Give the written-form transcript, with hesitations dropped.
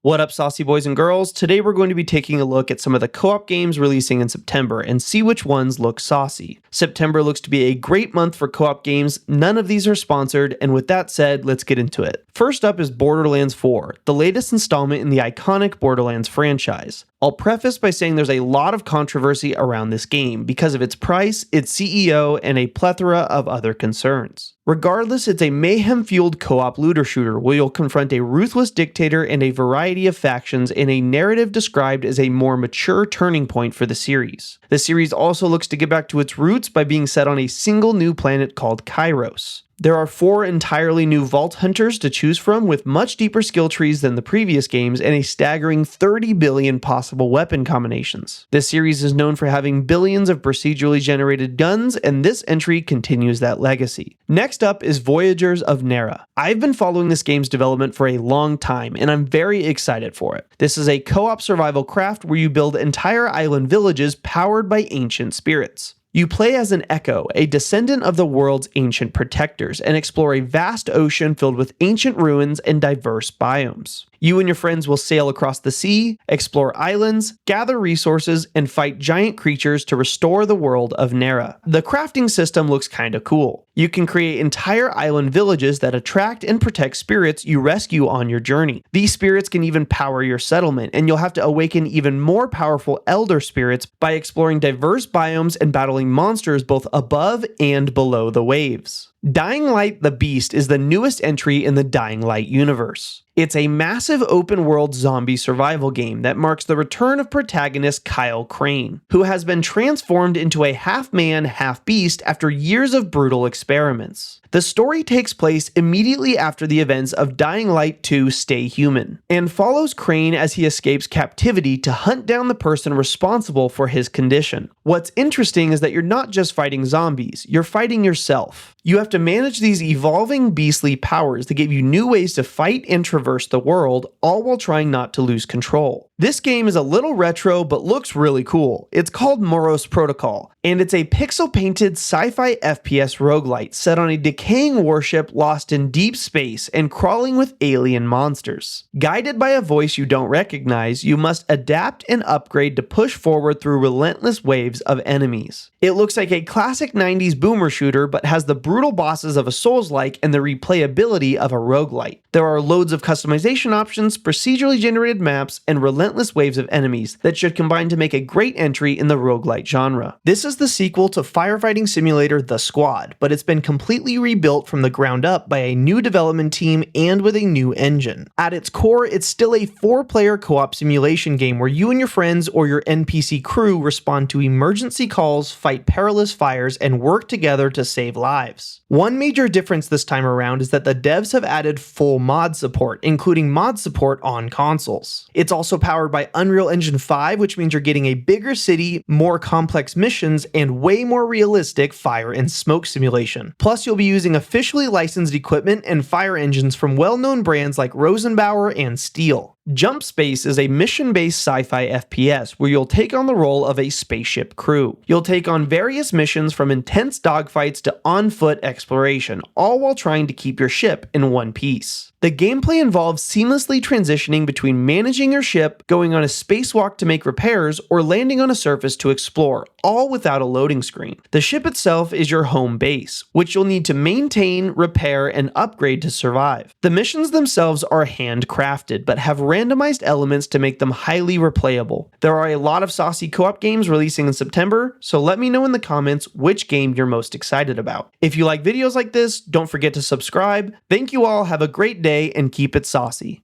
What up, saucy boys and girls? Today we're going to be taking a look at some of the co-op games releasing in September and see which ones look saucy. September looks to be a great month for co-op games. None of these are sponsored, and with that said, let's get into it. First up is Borderlands 4, the latest installment in the iconic Borderlands franchise. I'll preface by saying there's a lot of controversy around this game because of its price, its CEO, and a plethora of other concerns. Regardless, it's a mayhem-fueled co-op looter shooter where you'll confront a ruthless dictator and a variety of factions in a narrative described as a more mature turning point for the series. The series also looks to get back to its roots by being set on a single new planet called Kairos. There are 4 entirely new Vault Hunters to choose from with much deeper skill trees than the previous games and a staggering 30 billion possible weapon combinations. This series is known for having billions of procedurally generated guns, and this entry continues that legacy. Next up is Voyagers of Nera. I've been following this game's development for a long time, and I'm very excited for it. This is a co-op survival craft where you build entire island villages powered by ancient spirits. You play as an Echo, a descendant of the world's ancient protectors, and explore a vast ocean filled with ancient ruins and diverse biomes. You and your friends will sail across the sea, explore islands, gather resources, and fight giant creatures to restore the world of Nera. The crafting system looks kinda cool. You can create entire island villages that attract and protect spirits you rescue on your journey. These spirits can even power your settlement, and you'll have to awaken even more powerful elder spirits by exploring diverse biomes and battling monsters both above and below the waves. Dying Light the Beast is the newest entry in the Dying Light universe. It's a massive open-world zombie survival game that marks the return of protagonist Kyle Crane, who has been transformed into a half-man, half-beast after years of brutal experiments. The story takes place immediately after the events of Dying Light 2 Stay Human, and follows Crane as he escapes captivity to hunt down the person responsible for his condition. What's interesting is that you're not just fighting zombies, you're fighting yourself. You have to manage these evolving beastly powers that give you new ways to fight and traverse the world, all while trying not to lose control. This game is a little retro but looks really cool. It's called Moros Protocol, and it's a pixel-painted sci-fi FPS roguelite set on a decaying warship lost in deep space and crawling with alien monsters. Guided by a voice you don't recognize, you must adapt and upgrade to push forward through relentless waves of enemies. It looks like a classic 90s boomer shooter but has the brutal bosses of a Souls-like and the replayability of a roguelite. There are loads of customization options, procedurally generated maps, and relentless waves of enemies that should combine to make a great entry in the roguelite genre. This is the sequel to firefighting simulator The Squad, but it's been completely rebuilt from the ground up by a new development team and with a new engine. At its core, it's still a 4-player co-op simulation game where you and your friends or your NPC crew respond to emergency calls, fight perilous fires, and work together to save lives. One major difference this time around is that the devs have added full mod support, including mod support on consoles. It's also powered by Unreal Engine 5, which means you're getting a bigger city, more complex missions, and way more realistic fire and smoke simulation. Plus, you'll be using officially licensed equipment and fire engines from well-known brands like Rosenbauer and Steel. Jump Space is a mission-based sci-fi FPS where you'll take on the role of a spaceship crew. You'll take on various missions from intense dogfights to on-foot exploration, all while trying to keep your ship in one piece. The gameplay involves seamlessly transitioning between managing your ship, going on a spacewalk to make repairs, or landing on a surface to explore, all without a loading screen. The ship itself is your home base, which you'll need to maintain, repair, and upgrade to survive. The missions themselves are handcrafted, but have randomized elements to make them highly replayable. There are a lot of saucy co-op games releasing in September, so let me know in the comments which game you're most excited about. If you like videos like this, don't forget to subscribe. Thank you all, have a great day, and keep it saucy.